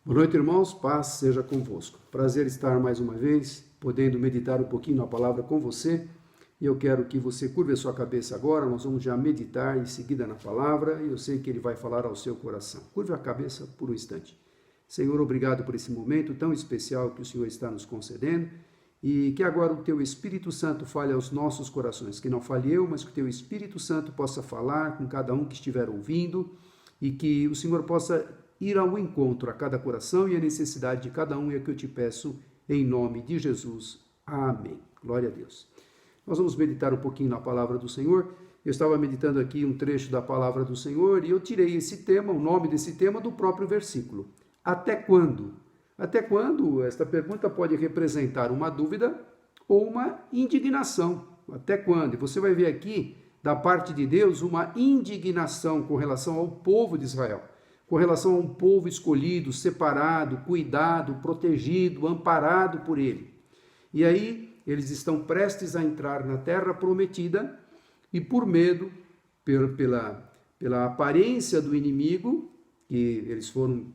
Boa noite, irmãos. Paz seja convosco. Prazer estar mais uma vez, podendo meditar um pouquinho na palavra com você. E eu quero que você curve a sua cabeça agora. Nós vamos já meditar em seguida na palavra e eu sei que ele vai falar ao seu coração. Curve a cabeça por um instante. Senhor, obrigado por esse momento tão especial que o Senhor está nos concedendo e que agora o teu Espírito Santo fale aos nossos corações. Que não fale eu, mas que o teu Espírito Santo possa falar com cada um que estiver ouvindo e que o Senhor possa ir ao encontro a cada coração e a necessidade de cada um, é o que eu te peço em nome de Jesus. Amém. Glória a Deus. Nós vamos meditar um pouquinho na palavra do Senhor. Eu estava meditando aqui um trecho da palavra do Senhor e eu tirei esse tema, o nome desse tema, do próprio versículo. Até quando? Até quando? Esta pergunta pode representar uma dúvida ou uma indignação. Até quando? E você vai ver aqui, da parte de Deus, uma indignação com relação ao povo de Israel. Com relação a um povo escolhido, separado, cuidado, protegido, amparado por ele. E aí, eles estão prestes a entrar na terra prometida e por medo, pela aparência do inimigo, que eles foram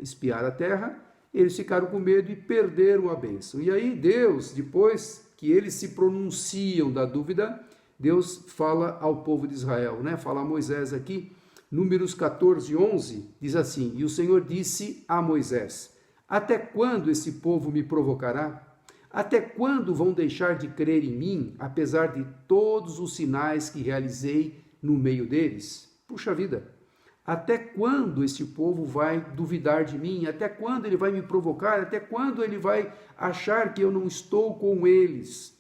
espiar a terra, eles ficaram com medo e perderam a bênção. E aí Deus, depois que eles se pronunciam da dúvida, Deus fala ao povo de Israel, né? Fala a Moisés aqui, Números 14, 11, diz assim: E o Senhor disse a Moisés: Até quando esse povo me provocará? Até quando vão deixar de crer em mim, apesar de todos os sinais que realizei no meio deles? Puxa vida! Até quando esse povo vai duvidar de mim? Até quando ele vai me provocar? Até quando ele vai achar que eu não estou com eles?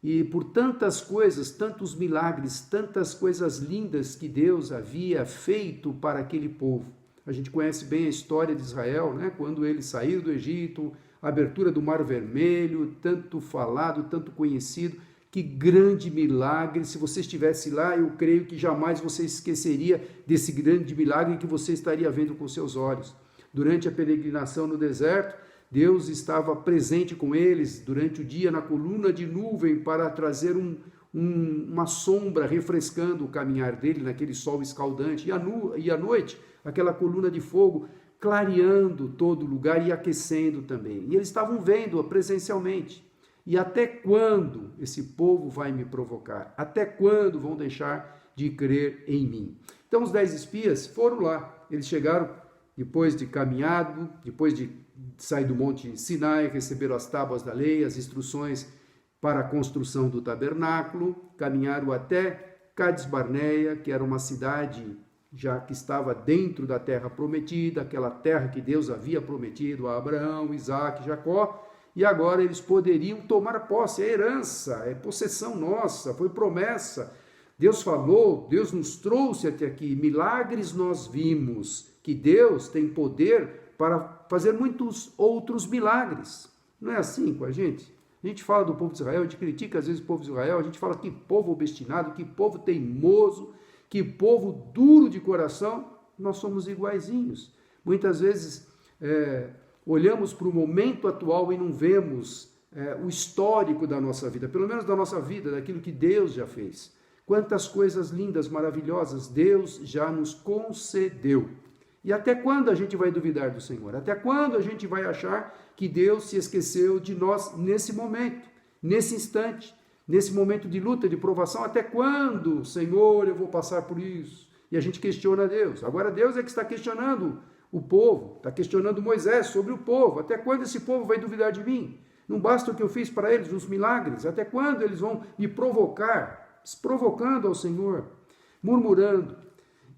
E por tantas coisas, tantos milagres, tantas coisas lindas que Deus havia feito para aquele povo. A gente conhece bem a história de Israel, né? Quando eles saíram do Egito, a abertura do Mar Vermelho, tanto falado, tanto conhecido. Que grande milagre! Se você estivesse lá, eu creio que jamais você esqueceria desse grande milagre que você estaria vendo com seus olhos. Durante a peregrinação no deserto, Deus estava presente com eles durante o dia na coluna de nuvem para trazer uma sombra refrescando o caminhar dele naquele sol escaldante. E à noite, aquela coluna de fogo clareando todo o lugar e aquecendo também. E eles estavam vendo-a presencialmente. E até quando esse povo vai me provocar? Até quando vão deixar de crer em mim? Então os 10 espias foram lá. Eles chegaram depois de caminhado, depois de sair do Monte Sinai, receberam as tábuas da lei, as instruções para a construção do tabernáculo, caminharam até Cades Barneia, que era uma cidade já que estava dentro da terra prometida, aquela terra que Deus havia prometido a Abraão, Isaac, Jacó, e agora eles poderiam tomar posse, é herança, é possessão nossa, foi promessa. Deus falou, Deus nos trouxe até aqui, milagres nós vimos, que Deus tem poder para fazer muitos outros milagres. Não é assim com a gente? A gente fala do povo de Israel, a gente critica às vezes o povo de Israel, a gente fala que povo obstinado, que povo teimoso, que povo duro de coração. Nós somos iguaizinhos. Muitas vezes olhamos para o momento atual e não vemos o histórico da nossa vida, pelo menos da nossa vida, daquilo que Deus já fez. Quantas coisas lindas, maravilhosas Deus já nos concedeu. E até quando a gente vai duvidar do Senhor? Até quando a gente vai achar que Deus se esqueceu de nós nesse momento, nesse instante, nesse momento de luta, de provação? Até quando, Senhor, eu vou passar por isso? E a gente questiona Deus. Agora Deus é que está questionando o povo, está questionando Moisés sobre o povo. Até quando esse povo vai duvidar de mim? Não basta o que eu fiz para eles, os milagres. Até quando eles vão me provocar, provocando ao Senhor, murmurando?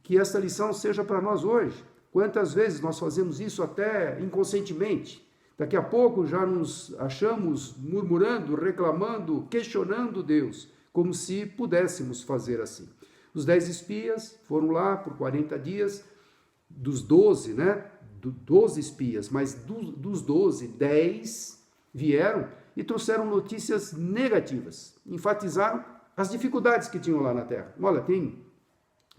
Que esta lição seja para nós hoje. Quantas vezes nós fazemos isso até inconscientemente? Daqui a pouco já nos achamos murmurando, reclamando, questionando Deus, como se pudéssemos fazer assim. Os 10 espias foram lá por 40 dias, dos 12, né? 12 espias, mas dos 12, 10 vieram e trouxeram notícias negativas, enfatizaram as dificuldades que tinham lá na terra. Olha, tem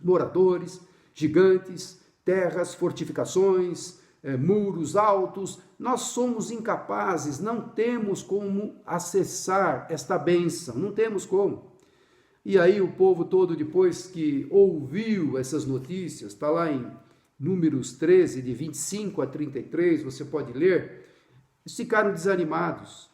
moradores, gigantes, terras, fortificações, muros altos. Nós somos incapazes, não temos como acessar esta bênção, não temos como. E aí o povo todo, depois que ouviu essas notícias, está lá em Números 13, de 25 a 33, você pode ler, eles ficaram desanimados,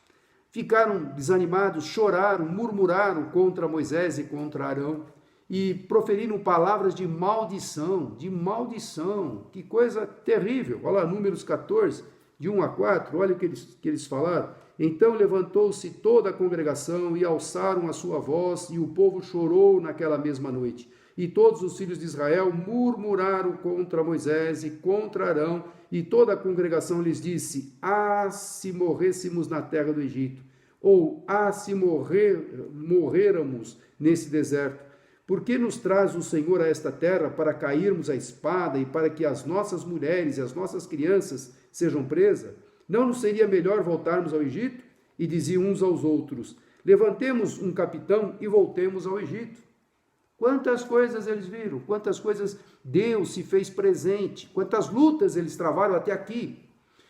choraram, murmuraram contra Moisés e contra Arão, e proferiram palavras de maldição, que coisa terrível. Olha lá, Números 14, de 1 a 4, olha o que eles falaram. Então levantou-se toda a congregação e alçaram a sua voz, e o povo chorou naquela mesma noite. E todos os filhos de Israel murmuraram contra Moisés e contra Arão, e toda a congregação lhes disse: ah, se morrêssemos na terra do Egito, ou ah, se morrêramos nesse deserto. Por que nos traz o Senhor a esta terra para cairmos à espada e para que as nossas mulheres e as nossas crianças sejam presas? Não nos seria melhor voltarmos ao Egito? E diziam uns aos outros: levantemos um capitão e voltemos ao Egito. Quantas coisas eles viram, quantas coisas Deus se fez presente, quantas lutas eles travaram até aqui.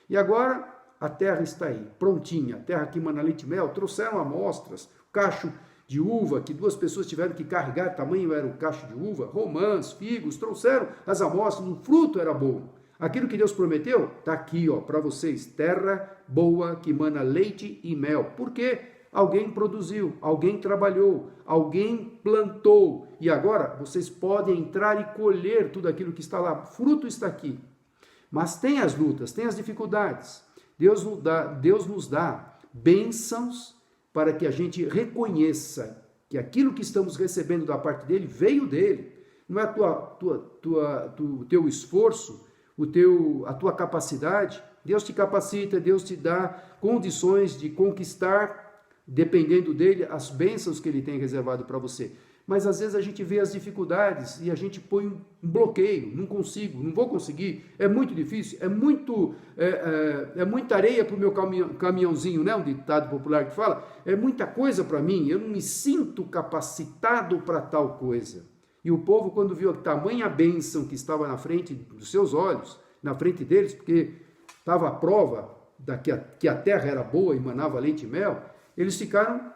E agora a terra está aí, prontinha, a terra que mana leite e mel. Trouxeram amostras, cacho de uva, que 2 pessoas tiveram que carregar, tamanho era o cacho de uva, romãs, figos, trouxeram as amostras, o fruto era bom. Aquilo que Deus prometeu, está aqui para vocês, terra boa que mana leite e mel. Por quê? Alguém produziu, alguém trabalhou, alguém plantou, e agora vocês podem entrar e colher tudo aquilo que está lá. O fruto está aqui. Mas tem as lutas, tem as dificuldades. Deus nos dá bênçãos para que a gente reconheça que aquilo que estamos recebendo da parte dele veio dele. Não é o teu esforço, a tua capacidade. Deus te capacita, Deus te dá condições de conquistar, dependendo dele, as bênçãos que ele tem reservado para você. Mas às vezes a gente vê as dificuldades e a gente põe um bloqueio, não consigo, não vou conseguir, é muito difícil, é muita areia para o meu caminhãozinho, né? Um ditado popular que fala, é muita coisa para mim, eu não me sinto capacitado para tal coisa. E o povo, quando viu a tamanha bênção que estava na frente dos seus olhos, na frente deles, porque estava a prova que a terra era boa e manava leite e mel, eles ficaram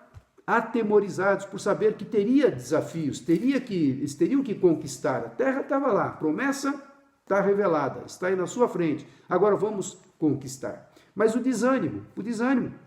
atemorizados por saber que teria desafios, eles teriam que conquistar. A terra estava lá, a promessa está revelada, está aí na sua frente. Agora vamos conquistar. Mas o desânimo,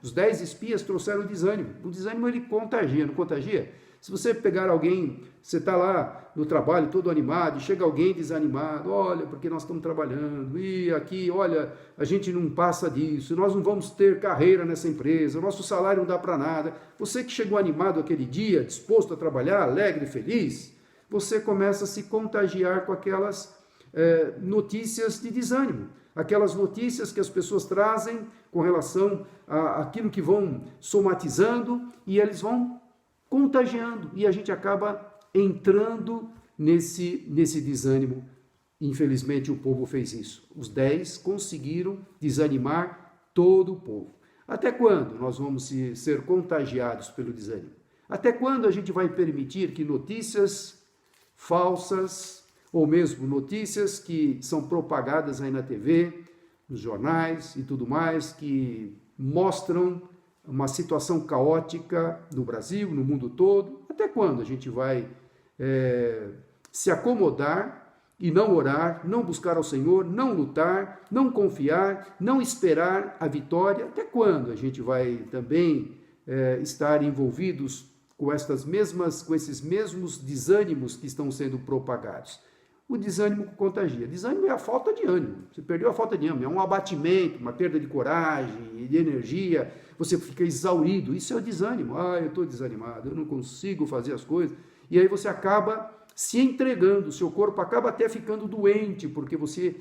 os 10 espias trouxeram o desânimo ele contagia, não contagia? Se você pegar alguém, você está lá no trabalho todo animado, e chega alguém desanimado, olha, porque nós estamos trabalhando, e aqui, olha, a gente não passa disso, nós não vamos ter carreira nessa empresa, o nosso salário não dá para nada. Você que chegou animado aquele dia, disposto a trabalhar, alegre, feliz, você começa a se contagiar com aquelas notícias de desânimo, aquelas notícias que as pessoas trazem com relação àquilo que vão somatizando, e eles vão contagiando, e a gente acaba entrando nesse desânimo. Infelizmente o povo fez isso. Os 10 conseguiram desanimar todo o povo. Até quando nós vamos ser contagiados pelo desânimo? Até quando a gente vai permitir que notícias falsas, ou mesmo notícias que são propagadas aí na TV, nos jornais e tudo mais, que mostram uma situação caótica no Brasil, no mundo todo? Até quando a gente vai se acomodar e não orar, não buscar ao Senhor, não lutar, não confiar, não esperar a vitória? Até quando a gente vai também estar envolvidos com esses mesmos desânimos que estão sendo propagados? O desânimo contagia. Desânimo é a falta de ânimo. Você perdeu a falta de ânimo, é um abatimento, uma perda de coragem, de energia, você fica exaurido. Isso é o desânimo. Eu estou desanimado, eu não consigo fazer as coisas. E aí você acaba se entregando, o seu corpo acaba até ficando doente, porque você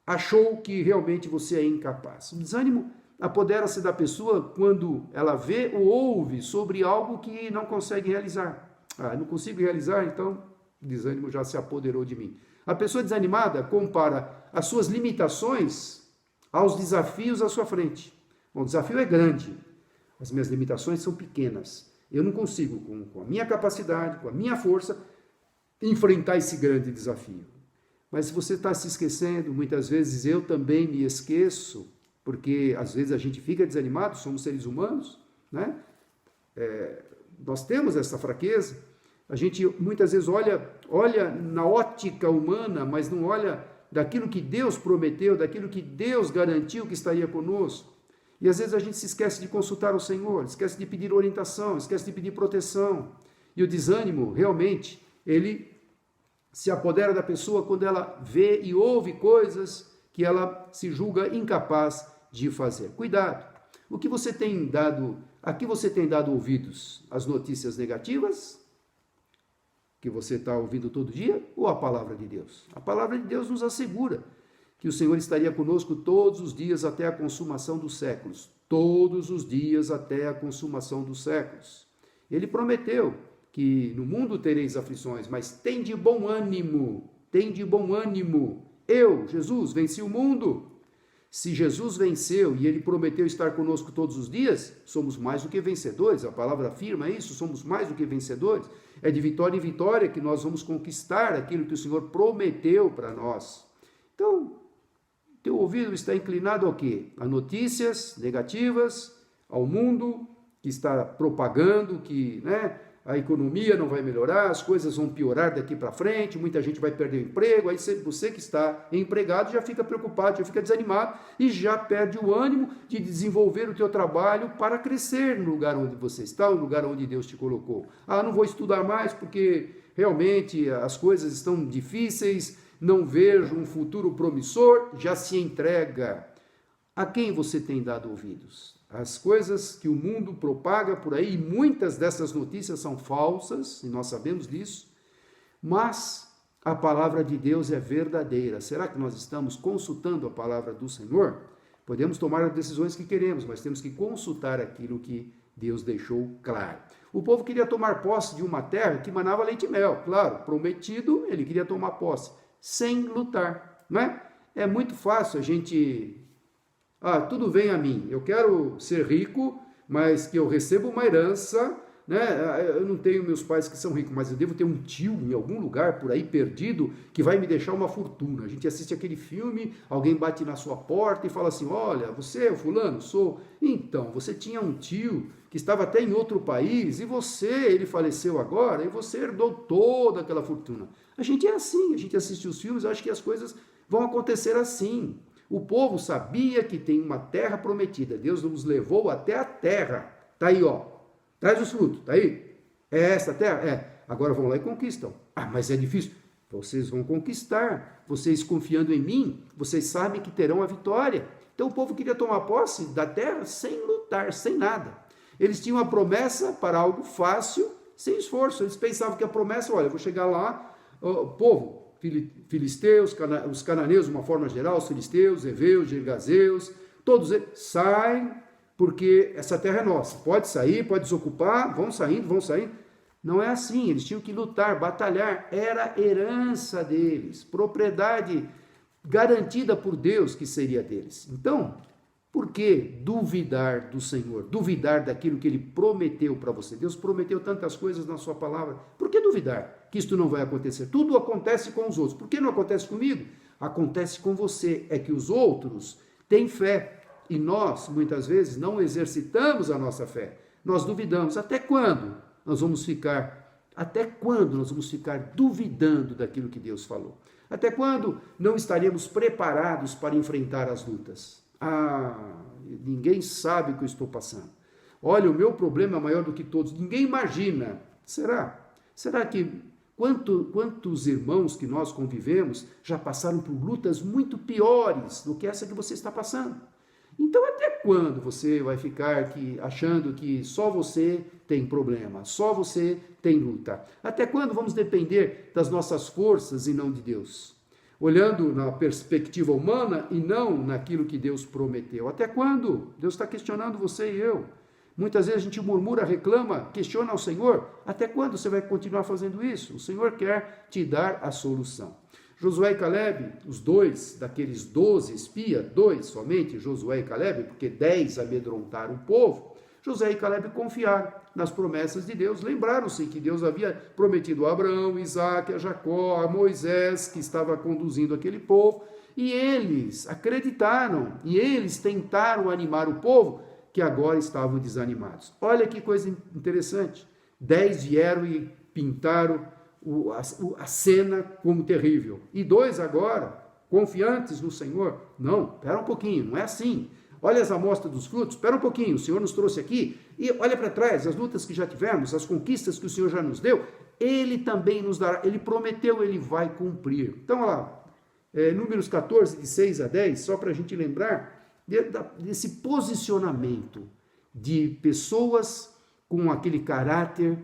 achou que realmente você é incapaz. O desânimo apodera-se da pessoa quando ela vê ou ouve sobre algo que não consegue realizar. Não consigo realizar, então o desânimo já se apoderou de mim. A pessoa desanimada compara as suas limitações aos desafios à sua frente. Bom, o desafio é grande, as minhas limitações são pequenas. Eu não consigo, com a minha capacidade, com a minha força, enfrentar esse grande desafio. Mas se você está se esquecendo, muitas vezes eu também me esqueço, porque às vezes a gente fica desanimado, somos seres humanos, né? Nós temos essa fraqueza. A gente muitas vezes olha olha na ótica humana, mas não olha daquilo que Deus prometeu, daquilo que Deus garantiu que estaria conosco. E às vezes a gente se esquece de consultar o Senhor, esquece de pedir orientação, esquece de pedir proteção. E o desânimo, realmente, ele se apodera da pessoa quando ela vê e ouve coisas que ela se julga incapaz de fazer. Cuidado! O que você tem dado, a que você tem dado ouvidos? As notícias negativas que você está ouvindo todo dia ou a palavra de Deus? A palavra de Deus nos assegura que o Senhor estaria conosco todos os dias até a consumação dos séculos. Todos os dias até a consumação dos séculos. Ele prometeu que no mundo tereis aflições, mas tem de bom ânimo, tem de bom ânimo. Eu, Jesus, venci o mundo. Se Jesus venceu e ele prometeu estar conosco todos os dias, somos mais do que vencedores. A palavra afirma isso, somos mais do que vencedores. É de vitória em vitória que nós vamos conquistar aquilo que o Senhor prometeu para nós. Então, teu ouvido está inclinado ao quê? A notícias negativas, ao mundo que está propagando que, a economia não vai melhorar, as coisas vão piorar daqui para frente, muita gente vai perder o emprego, aí você que está empregado já fica preocupado, já fica desanimado e já perde o ânimo de desenvolver o teu trabalho para crescer no lugar onde você está, no lugar onde Deus te colocou. Não vou estudar mais porque realmente as coisas estão difíceis, não vejo um futuro promissor, já se entrega. A quem você tem dado ouvidos? As coisas que o mundo propaga por aí, e muitas dessas notícias são falsas, e nós sabemos disso, mas a palavra de Deus é verdadeira. Será que nós estamos consultando a palavra do Senhor? Podemos tomar as decisões que queremos, mas temos que consultar aquilo que Deus deixou claro. O povo queria tomar posse de uma terra que manava leite e mel, claro, prometido, ele queria tomar posse, sem lutar, não é? É muito fácil a gente... tudo vem a mim, eu quero ser rico, mas que eu receba uma herança, eu não tenho meus pais que são ricos, mas eu devo ter um tio em algum lugar por aí perdido que vai me deixar uma fortuna. A gente assiste aquele filme, alguém bate na sua porta e fala assim, olha, você é o fulano? Sou. Então, você tinha um tio que estava até em outro país e ele faleceu agora e você herdou toda aquela fortuna. A gente é assim, a gente assiste os filmes, acha que as coisas vão acontecer assim. O povo sabia que tem uma terra prometida. Deus nos levou até a terra. Está aí, traz os frutos, está aí. É essa terra? É. Agora vão lá e conquistam. Mas é difícil. Vocês vão conquistar. Vocês confiando em mim, vocês sabem que terão a vitória. Então o povo queria tomar posse da terra sem lutar, sem nada. Eles tinham a promessa para algo fácil, sem esforço. Eles pensavam que a promessa, olha, eu vou chegar lá, povo, filisteus, os cananeus de uma forma geral, os filisteus, heveus, girgazeus, todos eles saem, porque essa terra é nossa, pode sair, pode desocupar, vão saindo. Não é assim, eles tinham que lutar, batalhar, era herança deles, propriedade garantida por Deus que seria deles. Então, por que duvidar do Senhor, duvidar daquilo que Ele prometeu para você? Deus prometeu tantas coisas na sua palavra, por que duvidar que isto não vai acontecer? Tudo acontece com os outros, por que não acontece comigo? Acontece com você, é que os outros têm fé e nós, muitas vezes, não exercitamos a nossa fé, nós duvidamos. Até quando nós vamos ficar duvidando daquilo que Deus falou? Até quando não estaremos preparados para enfrentar as lutas? Ninguém sabe o que eu estou passando. Olha, o meu problema é maior do que todos. Ninguém imagina. Será? Será que quantos irmãos que nós convivemos já passaram por lutas muito piores do que essa que você está passando? Então, até quando você vai ficar aqui achando que só você tem problema, só você tem luta? Até quando vamos depender das nossas forças e não de Deus? Olhando na perspectiva humana e não naquilo que Deus prometeu. Até quando? Deus está questionando você e eu. Muitas vezes a gente murmura, reclama, questiona ao Senhor. Até quando você vai continuar fazendo isso? O Senhor quer te dar a solução. Josué e Calebe, os dois, daqueles 12 espias, 2 somente, Josué e Calebe, porque 10 amedrontaram o povo, Josué e Calebe confiaram nas promessas de Deus, lembraram-se que Deus havia prometido a Abraão, Isaque, a Jacó, a Moisés, que estava conduzindo aquele povo, e eles acreditaram, e eles tentaram animar o povo, que agora estavam desanimados. Olha que coisa interessante, 10 vieram e pintaram a cena como terrível. E 2 agora, confiantes no Senhor. Não, espera um pouquinho, não é assim. Olha as amostras dos frutos, espera um pouquinho, o Senhor nos trouxe aqui, e olha para trás, as lutas que já tivemos, as conquistas que o Senhor já nos deu, Ele também nos dará, Ele prometeu, Ele vai cumprir. Então, olha lá, Números 14, de 6 a 10, só para a gente lembrar desse posicionamento de pessoas com aquele caráter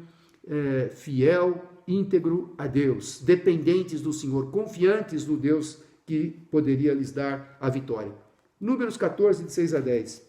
fiel, íntegro a Deus, dependentes do Senhor, confiantes no Deus que poderia lhes dar a vitória. Números 14, de 6 a 10.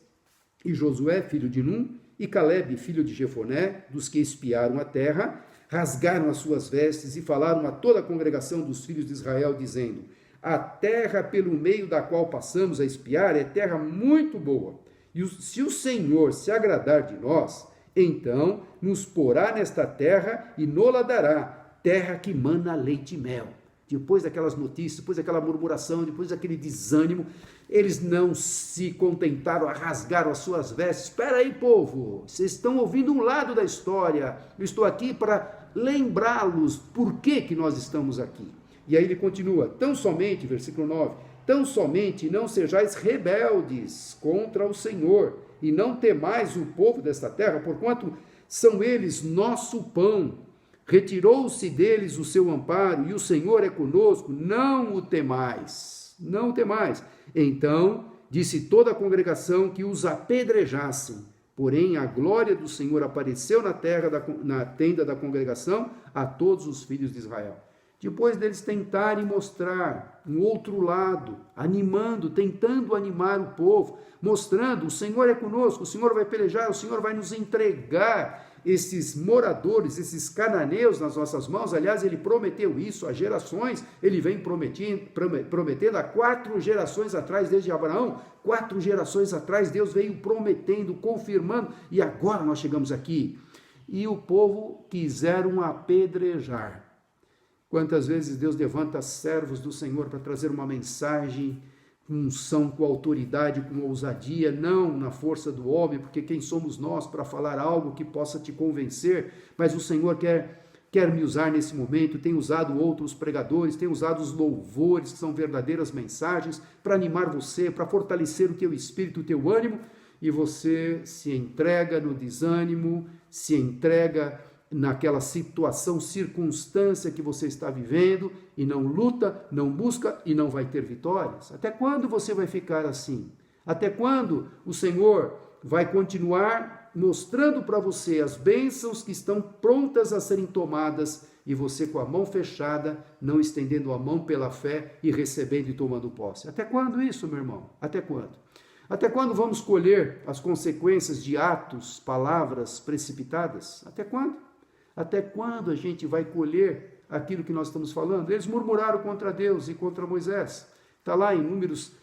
E Josué, filho de Num, e Calebe, filho de Jefoné, dos que espiaram a terra, rasgaram as suas vestes e falaram a toda a congregação dos filhos de Israel, dizendo: a terra pelo meio da qual passamos a espiar é terra muito boa. E se o Senhor se agradar de nós, então nos porá nesta terra e nola dará, terra que mana leite e mel. Depois daquelas notícias, depois daquela murmuração, depois daquele desânimo, eles não se contentaram, rasgaram as suas vestes. Espera aí, povo, vocês estão ouvindo um lado da história. Eu estou aqui para lembrá-los por que nós estamos aqui. E aí ele continua, tão somente, versículo 9, tão somente não sejais rebeldes contra o Senhor, e não temais o povo desta terra, porquanto são eles nosso pão. Retirou-se deles o seu amparo, e o Senhor é conosco, não o temais, não o temais. Então disse toda a congregação que os apedrejassem, porém a glória do Senhor apareceu na tenda da congregação a todos os filhos de Israel. Depois deles tentarem mostrar um outro lado, animando, tentando animar o povo, mostrando, o Senhor é conosco, o Senhor vai pelejar, o Senhor vai nos entregar esses moradores, esses cananeus nas nossas mãos. Aliás, ele prometeu isso a gerações, ele vem prometendo há 4 gerações atrás, desde Abraão, 4 gerações atrás, Deus veio prometendo, confirmando, e agora nós chegamos aqui. E o povo quiseram apedrejar. Quantas vezes Deus levanta servos do Senhor para trazer uma mensagem com unção, com autoridade, com ousadia, não na força do homem, porque quem somos nós para falar algo que possa te convencer, mas o Senhor quer me usar nesse momento, tem usado outros pregadores, tem usado os louvores, que são verdadeiras mensagens, para animar você, para fortalecer o teu espírito, o teu ânimo, e você se entrega no desânimo, se entrega naquela situação, circunstância que você está vivendo e não luta, não busca e não vai ter vitórias. Até quando você vai ficar assim? Até quando o Senhor vai continuar mostrando para você as bênçãos que estão prontas a serem tomadas e você com a mão fechada, não estendendo a mão pela fé e recebendo e tomando posse? Até quando isso, meu irmão? Até quando? Até quando vamos colher as consequências de atos, palavras precipitadas? Até quando? Até quando a gente vai colher aquilo que nós estamos falando? Eles murmuraram contra Deus e contra Moisés. Está lá em Números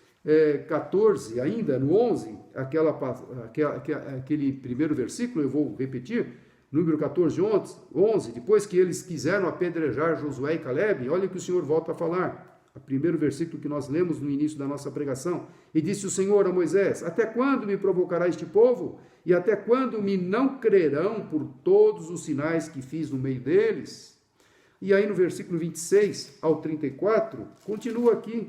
14, ainda no 11, aquele primeiro versículo, eu vou repetir, número 14, 11, depois que eles quiseram apedrejar Josué e Calebe, olha o que o Senhor volta a falar. O primeiro versículo que nós lemos no início da nossa pregação. E disse o Senhor a Moisés: até quando me provocará este povo? E até quando me não crerão por todos os sinais que fiz no meio deles? E aí no versículo 26 ao 34, continua aqui.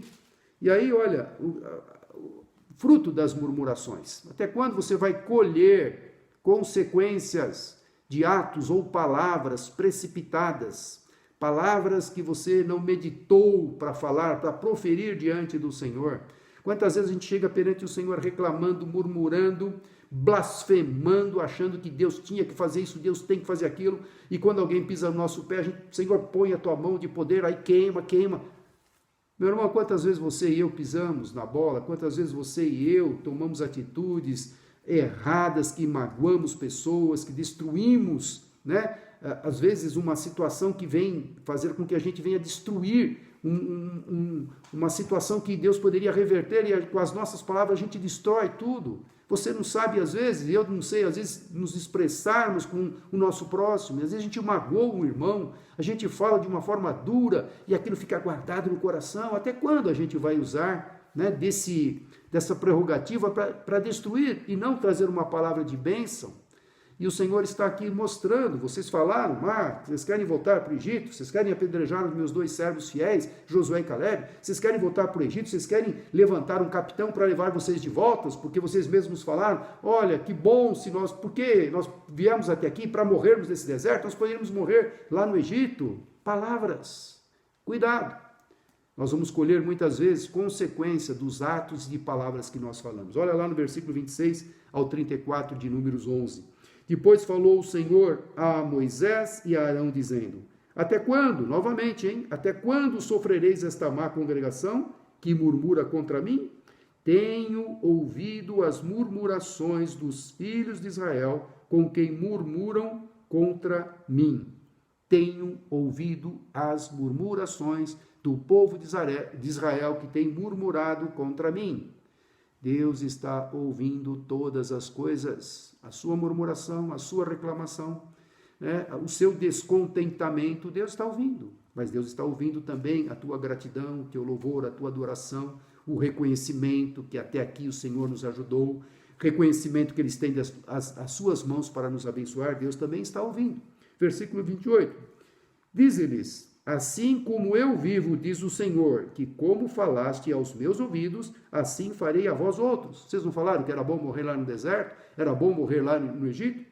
E aí, olha, o fruto das murmurações. Até quando você vai colher consequências de atos ou palavras precipitadas? Palavras que você não meditou para falar, para proferir diante do Senhor. Quantas vezes a gente chega perante o Senhor reclamando, murmurando, blasfemando, achando que Deus tinha que fazer isso, Deus tem que fazer aquilo, e quando alguém pisa no nosso pé, Senhor, põe a tua mão de poder, aí queima. Meu irmão, quantas vezes você e eu pisamos na bola, quantas vezes você e eu tomamos atitudes erradas, que magoamos pessoas, que destruímos, né? Às vezes uma situação que vem fazer com que a gente venha destruir uma situação que Deus poderia reverter, e com as nossas palavras a gente destrói tudo. Você não sabe, às vezes, eu não sei, às vezes nos expressarmos com o nosso próximo, às vezes a gente magoa um irmão, a gente fala de uma forma dura e aquilo fica guardado no coração. Até quando a gente vai usar, né, dessa prerrogativa para destruir e não trazer uma palavra de bênção? E o Senhor está aqui mostrando, vocês falaram, vocês querem voltar para o Egito? Vocês querem apedrejar os meus 2 servos fiéis, Josué e Calebe? Vocês querem voltar para o Egito? Vocês querem levantar um capitão para levar vocês de volta? Porque vocês mesmos falaram, olha, que bom se nós, porque nós viemos até aqui para morrermos nesse deserto, nós poderíamos morrer lá no Egito. Palavras, cuidado. Nós vamos colher muitas vezes consequência dos atos e de palavras que nós falamos. Olha lá no versículo 26 ao 34 de Números 11. Depois falou o Senhor a Moisés e a Arão, dizendo, até quando, novamente, até quando sofrereis esta má congregação que murmura contra mim? Tenho ouvido as murmurações dos filhos de Israel com quem murmuram contra mim. Tenho ouvido as murmurações do povo de Israel que tem murmurado contra mim. Deus está ouvindo todas as coisas, a sua murmuração, a sua reclamação, né? O seu descontentamento, Deus está ouvindo. Mas Deus está ouvindo também a tua gratidão, o teu louvor, a tua adoração, o reconhecimento que até aqui o Senhor nos ajudou, reconhecimento que Ele estende as suas mãos para nos abençoar, Deus também está ouvindo. Versículo 28, diz-lhes, assim como eu vivo, diz o Senhor, que como falaste aos meus ouvidos, assim farei a vós outros. Vocês não falaram que era bom morrer lá no deserto? Era bom morrer lá no Egito?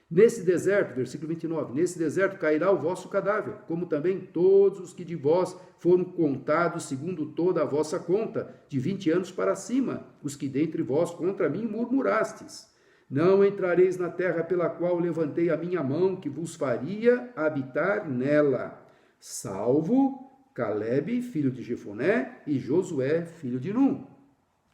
Nesse deserto, versículo 29, nesse deserto cairá o vosso cadáver, como também todos os que de vós foram contados segundo toda a vossa conta, de 20 anos para cima, os que dentre vós contra mim murmurastes. Não entrareis na terra pela qual levantei a minha mão, que vos faria habitar nela, salvo Calebe, filho de Jefoné, e Josué, filho de Num.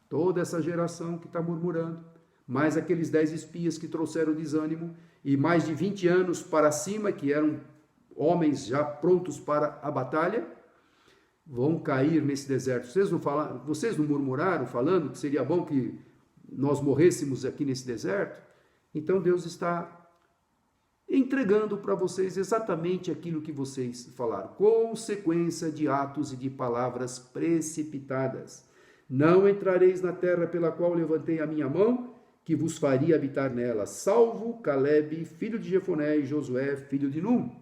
Toda essa geração que está murmurando, mais aqueles 10 espias que trouxeram desânimo, e mais de 20 anos para cima, que eram homens já prontos para a batalha, vão cair nesse deserto. Vocês não murmuraram, falando que seria bom que nós morrêssemos aqui nesse deserto? Então Deus está entregando para vocês exatamente aquilo que vocês falaram. Consequência de atos e de palavras precipitadas. Não entrareis na terra pela qual levantei a minha mão, que vos faria habitar nela, salvo Calebe, filho de Jefoné, e Josué, filho de Num.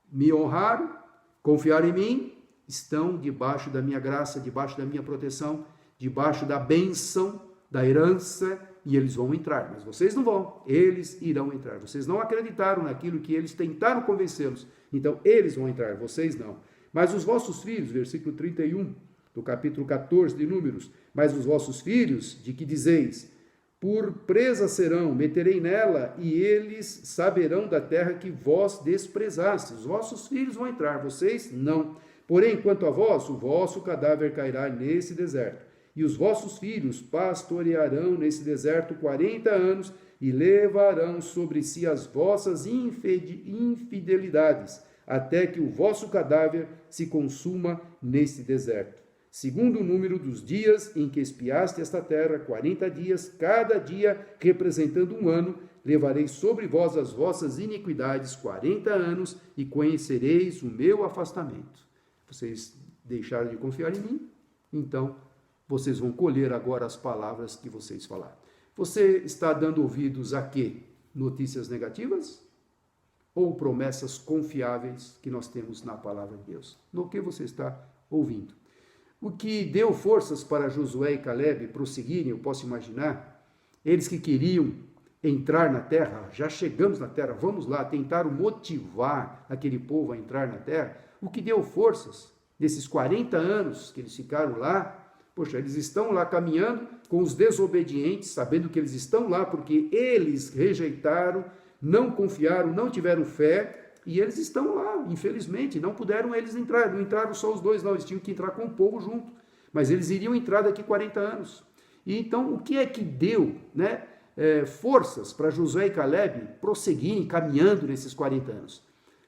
Me honraram, confiaram em mim, estão debaixo da minha graça, debaixo da minha proteção, debaixo da bênção, da herança, e eles vão entrar. Mas vocês não vão, eles irão entrar. Vocês não acreditaram naquilo que eles tentaram convencê-los, então eles vão entrar, vocês não. Mas os vossos filhos, versículo 31, do capítulo 14 de Números, mas os vossos filhos, de que dizeis, por presa serão, meterei nela, e eles saberão da terra que vós desprezastes. Os vossos filhos vão entrar, vocês não. Porém, quanto a vós, o vosso cadáver cairá nesse deserto, e os vossos filhos pastorearão nesse deserto 40 anos, e levarão sobre si as vossas infidelidades, até que o vosso cadáver se consuma nesse deserto. Segundo o número dos dias em que espiaste esta terra, 40 dias, cada dia representando um ano, levarei sobre vós as vossas iniquidades 40 anos, e conhecereis o meu afastamento. Vocês deixaram de confiar em mim, então vocês vão colher agora as palavras que vocês falaram. Você está dando ouvidos a quê? Notícias negativas? Ou promessas confiáveis que nós temos na palavra de Deus? No que você está ouvindo? O que deu forças para Josué e Calebe prosseguirem, eu posso imaginar, eles que queriam entrar na terra, já chegamos na terra, vamos lá, tentaram motivar aquele povo a entrar na terra. O que deu forças nesses 40 anos que eles ficaram lá, poxa, eles estão lá caminhando com os desobedientes, sabendo que eles estão lá porque eles rejeitaram, não confiaram, não tiveram fé, e eles estão lá, infelizmente, não puderam eles entrar, não entraram só os dois, não, eles tinham que entrar com o povo junto, mas eles iriam entrar daqui 40 anos. E então, o que é que deu, forças para Josué e Calebe prosseguirem caminhando nesses 40 anos?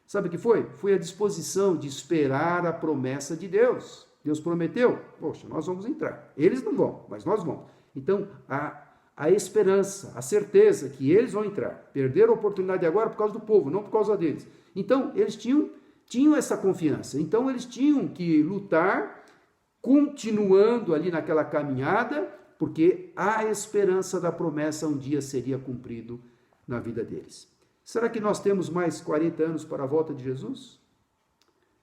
Sabe o que foi? Foi a disposição de esperar a promessa de Deus. Deus prometeu, poxa, nós vamos entrar. Eles não vão, mas nós vamos. Então, a esperança, a certeza que eles vão entrar. Perderam a oportunidade agora por causa do povo, não por causa deles. Então, eles tinham essa confiança. Então, eles tinham que lutar, continuando ali naquela caminhada, porque a esperança da promessa um dia seria cumprido na vida deles. Será que nós temos mais 40 anos para a volta de Jesus?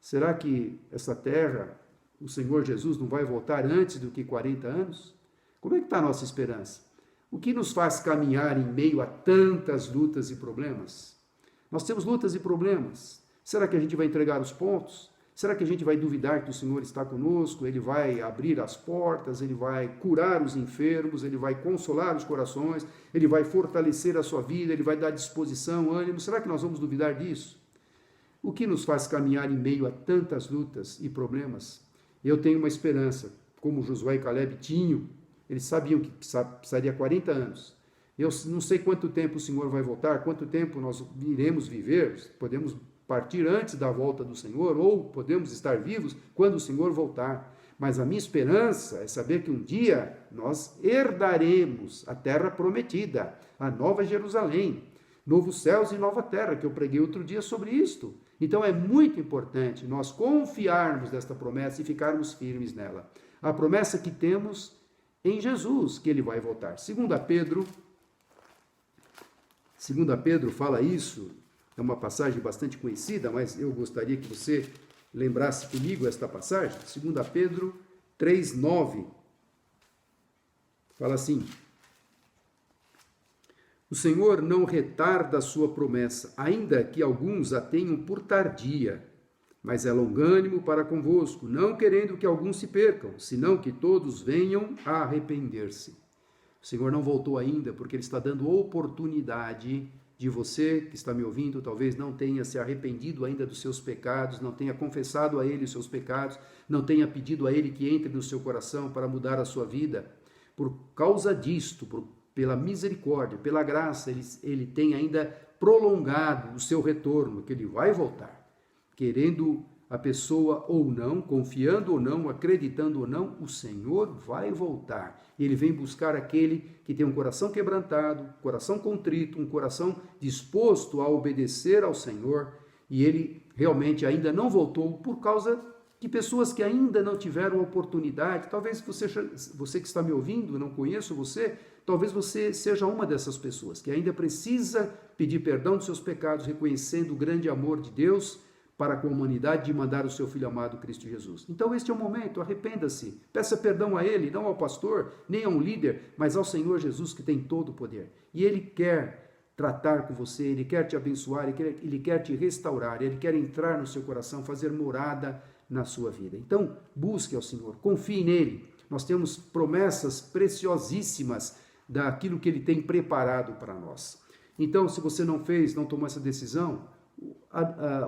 Será que essa terra, o Senhor Jesus não vai voltar antes do que 40 anos? Como é que está a nossa esperança? O que nos faz caminhar em meio a tantas lutas e problemas? Nós temos lutas e problemas. Será que a gente vai entregar os pontos? Será que a gente vai duvidar que o Senhor está conosco? Ele vai abrir as portas, Ele vai curar os enfermos, Ele vai consolar os corações, Ele vai fortalecer a sua vida, Ele vai dar disposição, ânimo. Será que nós vamos duvidar disso? O que nos faz caminhar em meio a tantas lutas e problemas? Eu tenho uma esperança, como Josué e Caleb tinham. Eles sabiam que precisaria 40 anos. Eu não sei quanto tempo o Senhor vai voltar, quanto tempo nós iremos viver, podemos partir antes da volta do Senhor, ou podemos estar vivos quando o Senhor voltar. Mas a minha esperança é saber que um dia nós herdaremos a terra prometida, a nova Jerusalém, novos céus e nova terra, que eu preguei outro dia sobre isto. Então é muito importante nós confiarmos nesta promessa e ficarmos firmes nela. A promessa que temos em Jesus, que ele vai voltar. 2 Pedro fala isso, é uma passagem bastante conhecida, mas eu gostaria que você lembrasse comigo esta passagem. 2 Pedro 3,9. Fala assim: o Senhor não retarda a sua promessa, ainda que alguns a tenham por tardia, mas é longânimo para convosco, não querendo que alguns se percam, senão que todos venham a arrepender-se. O Senhor não voltou ainda, porque Ele está dando oportunidade de você que está me ouvindo, talvez não tenha se arrependido ainda dos seus pecados, não tenha confessado a Ele os seus pecados, não tenha pedido a Ele que entre no seu coração para mudar a sua vida. Por causa disto, pela misericórdia, pela graça, ele tem ainda prolongado o seu retorno, que Ele vai voltar. Querendo a pessoa ou não, confiando ou não, acreditando ou não, o Senhor vai voltar. Ele vem buscar aquele que tem um coração quebrantado, coração contrito, um coração disposto a obedecer ao Senhor, e ele realmente ainda não voltou por causa de pessoas que ainda não tiveram oportunidade. Talvez você que está me ouvindo, não conheço você, talvez você seja uma dessas pessoas que ainda precisa pedir perdão dos seus pecados, reconhecendo o grande amor de Deus para com a humanidade de mandar o seu Filho amado Cristo Jesus. Então este é o momento, arrependa-se, peça perdão a Ele, não ao pastor, nem a um líder, mas ao Senhor Jesus, que tem todo o poder. E Ele quer tratar com você, Ele quer te abençoar, Ele quer te restaurar, Ele quer entrar no seu coração, fazer morada na sua vida. Então, busque ao Senhor, confie nele. Nós temos promessas preciosíssimas daquilo que Ele tem preparado para nós. Então, se você não tomou essa decisão,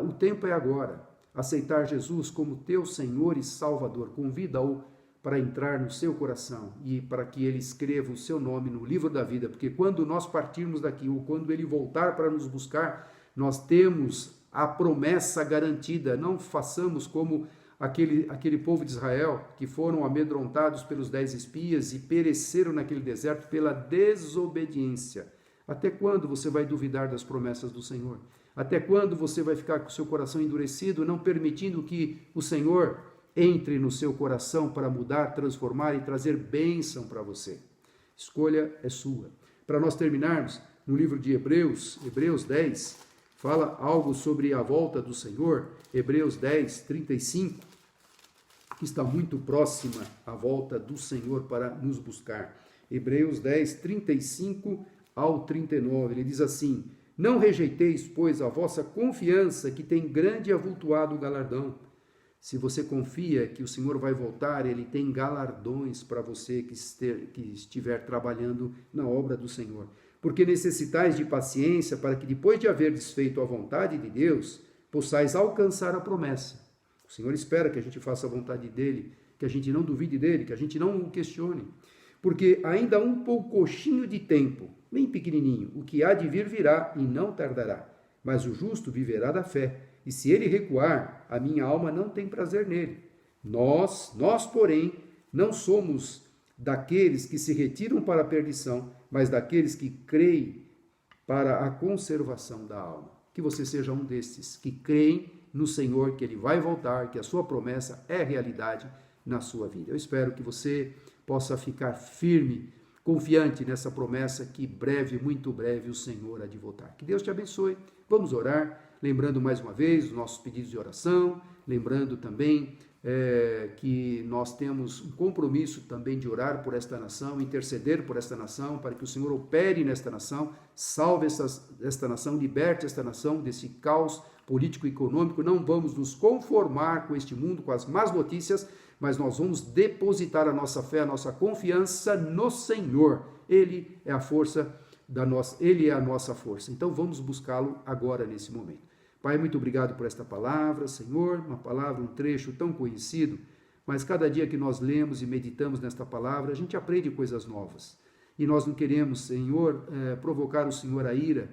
o tempo é agora. Aceitar Jesus como teu Senhor e Salvador. Convida-o para entrar no seu coração e para que Ele escreva o seu nome no livro da vida, porque quando nós partirmos daqui ou quando Ele voltar para nos buscar, nós temos a promessa garantida. Não façamos como aquele povo de Israel, que foram amedrontados pelos 10 espias e pereceram naquele deserto pela desobediência. Até quando você vai duvidar das promessas do Senhor? Até quando você vai ficar com o seu coração endurecido, não permitindo que o Senhor entre no seu coração para mudar, transformar e trazer bênção para você? Escolha é sua. Para nós terminarmos, no livro de Hebreus 10, fala algo sobre a volta do Senhor. Hebreus 10, 35, que está muito próxima à volta do Senhor para nos buscar. Hebreus 10, 35 ao 39, ele diz assim: não rejeiteis, pois, a vossa confiança, que tem grande e avultuado galardão. Se você confia que o Senhor vai voltar, Ele tem galardões para você que estiver trabalhando na obra do Senhor. Porque necessitais de paciência, para que depois de haver desfeito a vontade de Deus, possais alcançar a promessa. O Senhor espera que a gente faça a vontade dEle, que a gente não duvide dEle, que a gente não o questione. Porque ainda há um poucochinho de tempo, bem pequenininho, o que há de vir virá e não tardará. Mas o justo viverá da fé, e se ele recuar, a minha alma não tem prazer nele. Nós, porém, não somos daqueles que se retiram para a perdição, mas daqueles que creem para a conservação da alma. Que você seja um destes que creem no Senhor, que Ele vai voltar, que a sua promessa é realidade na sua vida. Eu espero que você possa ficar firme confiante nessa promessa que breve, muito breve, o Senhor há de voltar. Que Deus te abençoe. Vamos orar, lembrando mais uma vez os nossos pedidos de oração, lembrando também que nós temos um compromisso também de orar por esta nação, interceder por esta nação, para que o Senhor opere nesta nação, salve esta nação, liberte esta nação desse caos político e econômico. Não vamos nos conformar com este mundo, com as más notícias, mas nós vamos depositar a nossa fé, a nossa confiança no Senhor. Ele é a força Ele é a nossa força. Então vamos buscá-lo agora, nesse momento. Pai, muito obrigado por esta palavra, Senhor, uma palavra, um trecho tão conhecido, mas cada dia que nós lemos e meditamos nesta palavra, a gente aprende coisas novas. E nós não queremos, Senhor, provocar o Senhor a ira,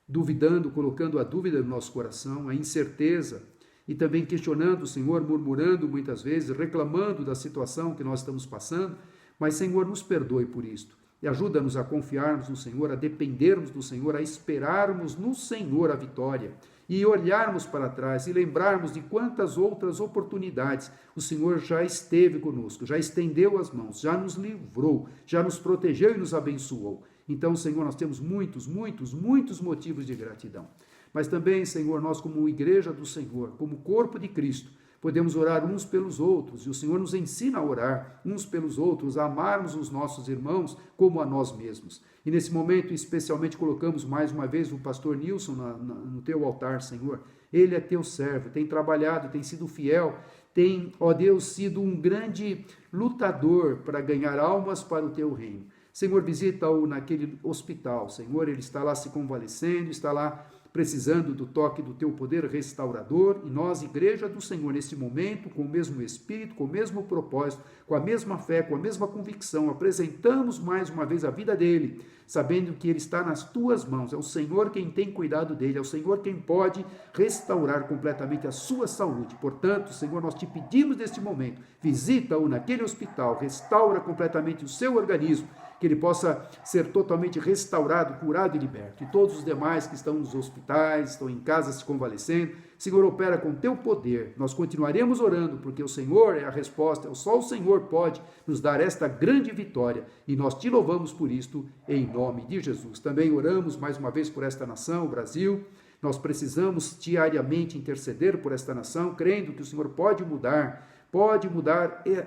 duvidando, colocando a dúvida no nosso coração, a incerteza, e também questionando o Senhor, murmurando muitas vezes, reclamando da situação que nós estamos passando, mas, Senhor, nos perdoe por isto. E ajuda-nos a confiarmos no Senhor, a dependermos do Senhor, a esperarmos no Senhor a vitória e olharmos para trás e lembrarmos de quantas outras oportunidades o Senhor já esteve conosco, já estendeu as mãos, já nos livrou, já nos protegeu e nos abençoou. Então, Senhor, nós temos muitos motivos de gratidão. Mas também, Senhor, nós como igreja do Senhor, como corpo de Cristo, podemos orar uns pelos outros, e o Senhor nos ensina a orar uns pelos outros, a amarmos os nossos irmãos como a nós mesmos. E nesse momento, especialmente, colocamos mais uma vez o pastor Nilson no teu altar, Senhor. Ele é teu servo, tem trabalhado, tem sido fiel, tem, ó Deus, sido um grande lutador para ganhar almas para o teu reino. Senhor, visita-o naquele hospital, Senhor, ele está lá se convalescendo, está lá precisando do toque do teu poder restaurador, e nós, igreja do Senhor, nesse momento, com o mesmo espírito, com o mesmo propósito, com a mesma fé, com a mesma convicção, apresentamos mais uma vez a vida dele, sabendo que ele está nas tuas mãos, é o Senhor quem tem cuidado dele, é o Senhor quem pode restaurar completamente a sua saúde. Portanto, Senhor, nós te pedimos neste momento, visita-o naquele hospital, restaura completamente o seu organismo, que ele possa ser totalmente restaurado, curado e liberto. E todos os demais que estão nos hospitais, estão em casa se convalescendo, Senhor, opera com teu poder. Nós continuaremos orando, porque o Senhor é a resposta, só o Senhor pode nos dar esta grande vitória, e nós te louvamos por isto, em nome de Jesus. Também oramos mais uma vez por esta nação, o Brasil. Nós precisamos diariamente interceder por esta nação, crendo que o Senhor pode mudar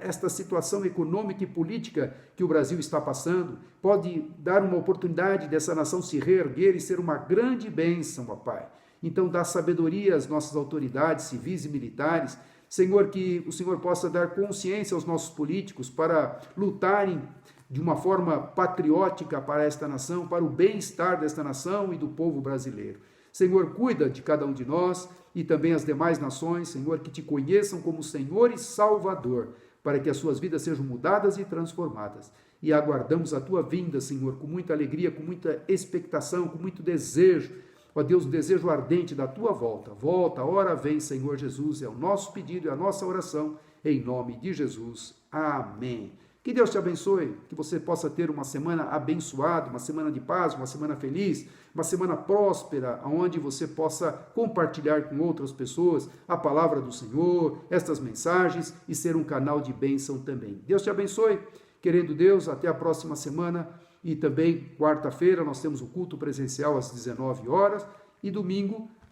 esta situação econômica e política que o Brasil está passando, pode dar uma oportunidade dessa nação se reerguer e ser uma grande bênção, ó Pai. Então dá sabedoria às nossas autoridades civis e militares, Senhor, que o Senhor possa dar consciência aos nossos políticos para lutarem de uma forma patriótica para esta nação, para o bem-estar desta nação e do povo brasileiro. Senhor, cuida de cada um de nós e também as demais nações, Senhor, que te conheçam como Senhor e Salvador, para que as suas vidas sejam mudadas e transformadas. E aguardamos a tua vinda, Senhor, com muita alegria, com muita expectação, com muito desejo. Ó Deus, um desejo ardente da tua volta. Volta, ora vem, Senhor Jesus, é o nosso pedido e a nossa oração, em nome de Jesus. Amém. Que Deus te abençoe, que você possa ter uma semana abençoada, uma semana de paz, uma semana feliz, uma semana próspera, onde você possa compartilhar com outras pessoas a palavra do Senhor, estas mensagens, e ser um canal de bênção também. Deus te abençoe, querendo Deus, até a próxima semana, e também quarta-feira nós temos o culto presencial às 19 horas, e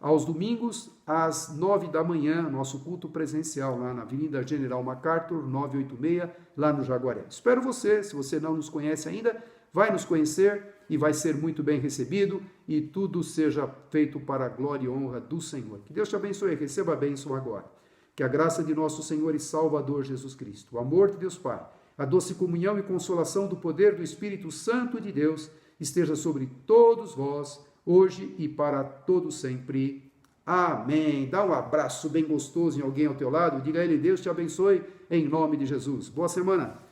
aos domingos, às 9 da manhã, nosso culto presencial lá na Avenida General MacArthur, 986, lá no Jaguaré. Espero você, se você não nos conhece ainda, vai nos conhecer e vai ser muito bem recebido, e tudo seja feito para a glória e honra do Senhor. Que Deus te abençoe, receba a bênção agora. Que a graça de nosso Senhor e Salvador Jesus Cristo, o amor de Deus Pai, a doce comunhão e consolação do poder do Espírito Santo de Deus esteja sobre todos vós, hoje e para todo sempre. Amém. Dá um abraço bem gostoso em alguém ao teu lado, diga a ele: Deus te abençoe, em nome de Jesus. Boa semana.